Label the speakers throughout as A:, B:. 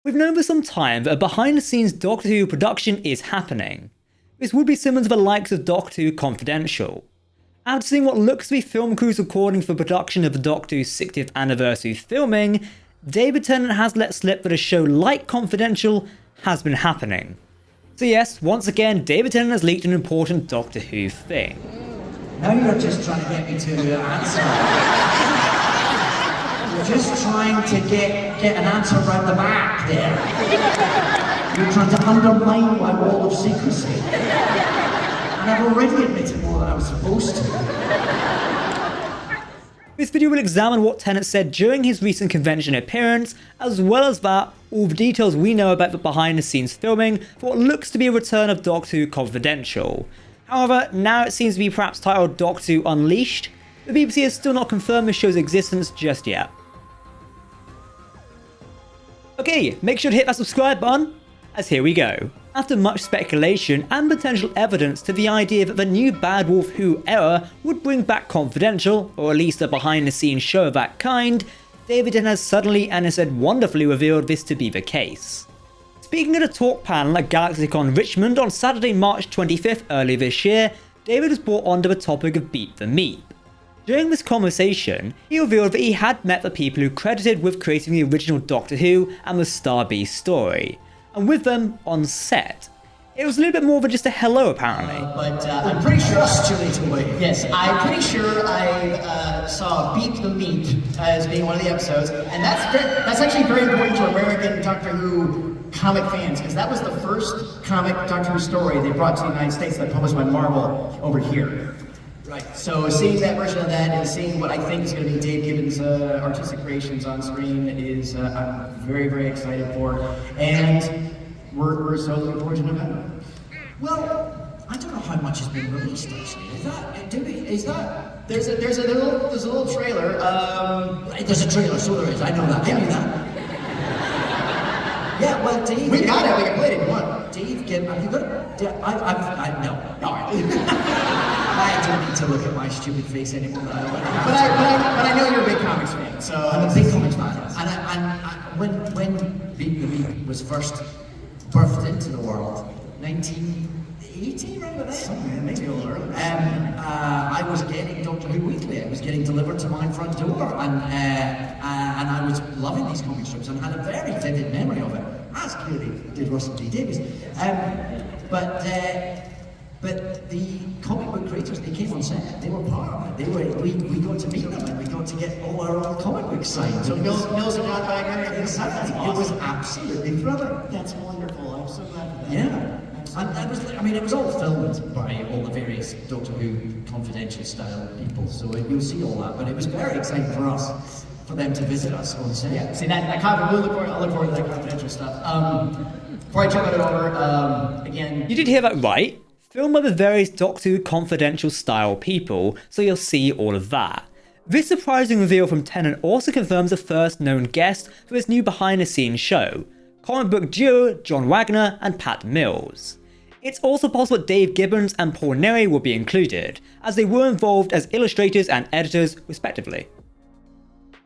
A: We've known for some time that a behind-the-scenes Doctor Who production is happening. This would be similar to the likes of Doctor Who Confidential. After seeing what looks to be film crews recording for production of the Doctor Who 60th anniversary filming, David Tennant has let slip that a show like Confidential has been happening. So yes, once again, David Tennant has leaked an important Doctor Who thing.
B: Now you're just trying to get me to answer. You're just trying to get an answer right the back there. You're trying to undermine my wall of secrecy. And I've already admitted more than I was supposed to.
A: This video will examine what Tennant said during his recent convention appearance, as well as that, all the details we know about the behind-the-scenes filming for what looks to be a return of Doctor Who Confidential. However, now it seems to be perhaps titled Doctor Who Unleashed, the BBC has still not confirmed the show's existence just yet. Okay, make sure to hit that subscribe button, as here we go. After much speculation and potential evidence to the idea that the new Bad Wolf Who era would bring back Confidential, or at least a behind-the-scenes show of that kind, David Tennant has suddenly and has said wonderfully revealed this to be the case. Speaking at a talk panel at GalaxyCon Richmond on Saturday, March 25th earlier this year, David was brought onto the topic of Beat the Meep. During this conversation, he revealed that he had met the people who credited with creating the original Doctor Who and the Starbase story, and with them on set. It was a little bit more than just a hello, apparently.
B: I'm pretty sure postulating way.
C: Yes, I'm pretty sure I saw Beat the Meat as being one of the episodes, and that's actually very important to American Doctor Who comic fans, because that was the first comic Doctor Who story they brought to the United States that published by Marvel over here. Right, so seeing that version of that and seeing what I think is going to be Dave Gibbons' artistic creations on screen is I'm very, very excited for, and we're so looking forward to November.
B: Well, I don't know how much has been released actually.
C: There's a little trailer.
B: There's a trailer, so there is. I know that. I knew that. Yeah, well, Dave.
C: We got it. We can play it if you want.
B: Dave Gibbons. Have you got it? No. I don't need to look at my stupid face anymore.
C: But I know you're a big comics fan, so
B: I'm a big comics fan. And when Beat the Meat was first birthed into the world, 1980, right about that?
C: Somewhere, maybe a little earlier.
B: I was getting Doctor Who Weekly. It was getting delivered to my front door, and I was loving these comic strips and had a very vivid memory of it, as clearly did Russell T Davies. But the comic book creators, they came on set. They were part of it. We got to meet them and we got to get all our own comic books signed.
C: So Mills and John Wagner.
B: Exactly.
C: Awesome.
B: It was absolutely thrilling.
C: That's wonderful. I'm so glad for that.
B: Yeah. And it was all filmed by all the various Doctor Who Confidential style people, so you'll see all that. But it was very exciting for us, for them to visit us on set.
C: Yeah. See that I'll look forward to that Confidential stuff. Before I jump it over, again.
A: You did hear that right. Filmed by the various Doctor Who Confidential style people, so you'll see all of that. This surprising reveal from Tennant also confirms the first known guest for his new behind-the-scenes show, comic book duo John Wagner and Pat Mills. It's also possible that Dave Gibbons and Paul Neary will be included, as they were involved as illustrators and editors respectively.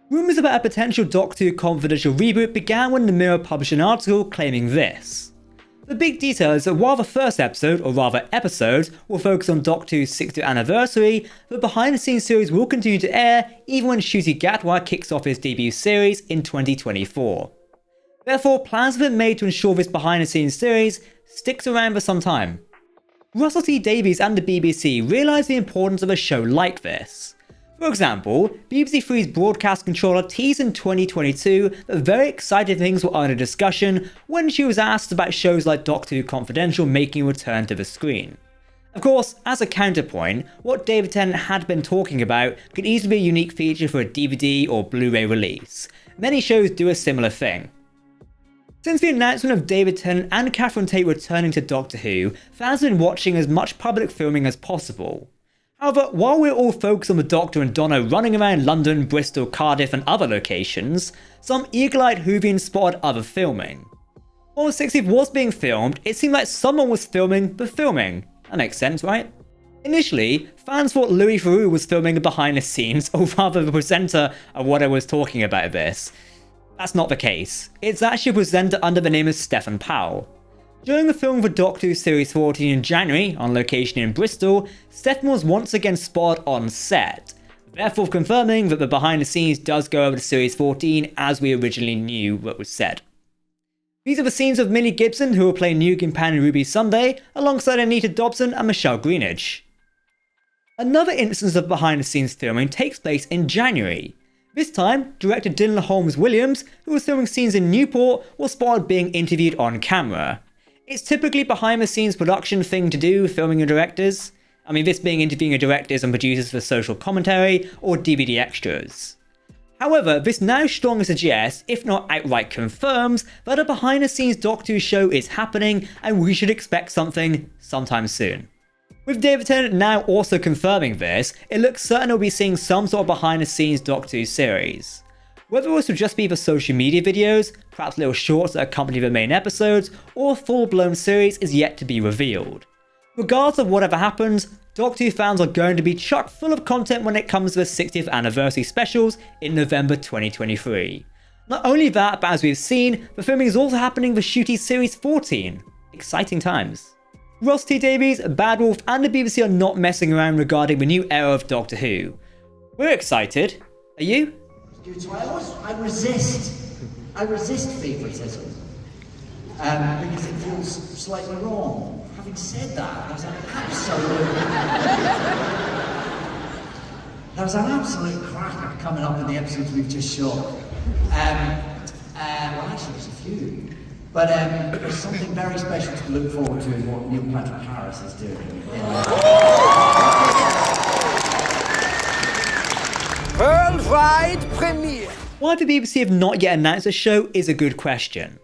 A: Rumours about a potential Doctor Who Confidential reboot began when The Mirror published an article claiming this. The big detail is that while the first episode, or rather episodes, will focus on Doctor Who's 60th anniversary, the behind-the-scenes series will continue to air even when Ncuti Gatwa kicks off his debut series in 2024. Therefore, plans have been made to ensure this behind-the-scenes series sticks around for some time. Russell T Davies and the BBC realised the importance of a show like this. For example, BBC Three's broadcast controller teased in 2022 that very exciting things were under discussion when she was asked about shows like Doctor Who Confidential making a return to the screen. Of course, as a counterpoint, what David Tennant had been talking about could easily be a unique feature for a DVD or Blu-ray release. Many shows do a similar thing. Since the announcement of David Tennant and Catherine Tate returning to Doctor Who, fans have been watching as much public filming as possible. However, while we're all focused on the Doctor and Donna running around London, Bristol, Cardiff and other locations, some eagle-eyed Whovians spotted other filming. While the 60th was being filmed, it seemed like someone was filming the filming. That makes sense, right? Initially, fans thought Louis Theroux was filming the behind the scenes, or rather the presenter of what I was talking about this. That's not the case. It's actually a presenter under the name of Stefan Powell. During the film for Doctor Who Series 14 in January, on location in Bristol, Stefan was once again spotted on set, therefore confirming that the behind the scenes does go over to Series 14 as we originally knew what was said. These are the scenes of Millie Gibson, who will play new companion Ruby Sunday, alongside Anita Dobson and Michelle Greenidge. Another instance of behind the scenes filming takes place in January. This time, director Dylan Holmes Williams, who was filming scenes in Newport, was spotted being interviewed on camera. It's typically behind the scenes production thing to do with filming your directors. I mean, this being interviewing your directors and producers for social commentary or DVD extras. However, this now strongly suggests, if not outright confirms, that a behind the scenes Doctor Who show is happening and we should expect something sometime soon. With David Tennant now also confirming this, it looks certain we'll be seeing some sort of behind the scenes Doctor Who series. Whether this will just be for social media videos, perhaps little shorts that accompany the main episodes, or a full-blown series is yet to be revealed. Regardless of whatever happens, Doctor Who fans are going to be chock full of content when it comes to the 60th anniversary specials in November 2023. Not only that, but as we've seen, the filming is also happening for Shooty Series 14. Exciting times. Ross T. Davies, Bad Wolf and the BBC are not messing around regarding the new era of Doctor Who. We're excited. Are you?
B: I resist favouritism. Because it feels slightly wrong. Having said that, there's an absolute cracker coming up in the episodes we've just shot. Well, actually, there's a few. But there's something very special to look forward to in what Neil Patrick Harris is doing.
D: Worldwide premiere!
A: Why the BBC have not yet announced a show is a good question.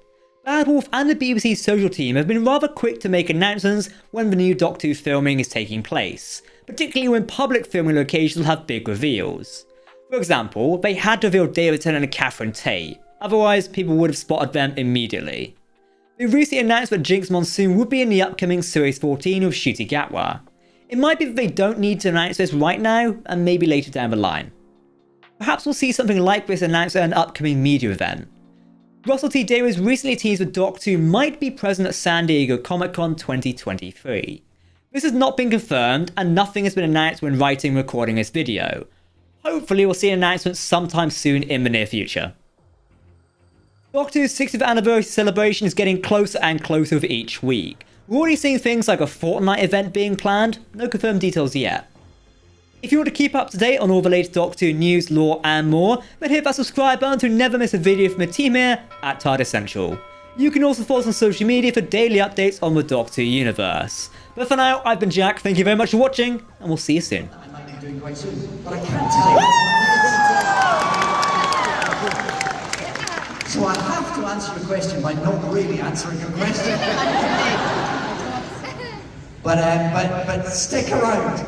A: Bad Wolf and the BBC social team have been rather quick to make announcements when the new Doctor Who filming is taking place, particularly when public filming locations have big reveals. For example, they had to reveal David Tennant and Catherine Tate, otherwise people would have spotted them immediately. They recently announced that Jinx Monsoon would be in the upcoming Series 14 with Ncuti Gatwa. It might be that they don't need to announce this right now, and maybe later down the line. Perhaps we'll see something like this announced at an upcoming media event. Russell T Davies recently teased that Doctor Who might be present at San Diego Comic-Con 2023. This has not been confirmed, and nothing has been announced when writing and recording this video. Hopefully we'll see an announcement sometime soon in the near future. Doctor Who's 60th anniversary celebration is getting closer and closer with each week. We're already seeing things like a fortnight event being planned, no confirmed details yet. If you want to keep up to date on all the latest Doctor Who news, lore and more, then hit that subscribe button to never miss a video from the team here at Tardis Central. You can also follow us on social media for daily updates on the Doctor Who universe. But for now, I've been Jack, thank you very much for watching, and we'll see you soon.
B: I might be doing quite soon, but I can't tell you. So I have to answer your question by not really answering your question. But stick around.